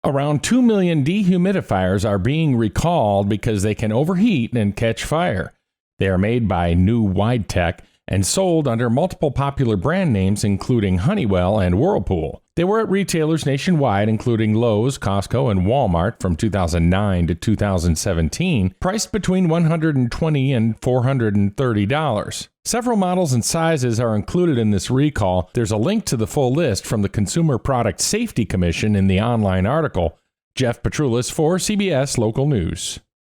Around 2 million dehumidifiers are being recalled because they can overheat and catch fire. They are made by New Widetech and sold under multiple popular brand names including Honeywell and Whirlpool. They were at retailers nationwide including Lowe's, Costco, and Walmart from 2009 to 2017, priced between $120 and $430. Several models and sizes are included in this recall. There's a link to the full list from the Consumer Product Safety Commission in the online article. Geoff Petrulis for CBS Local News.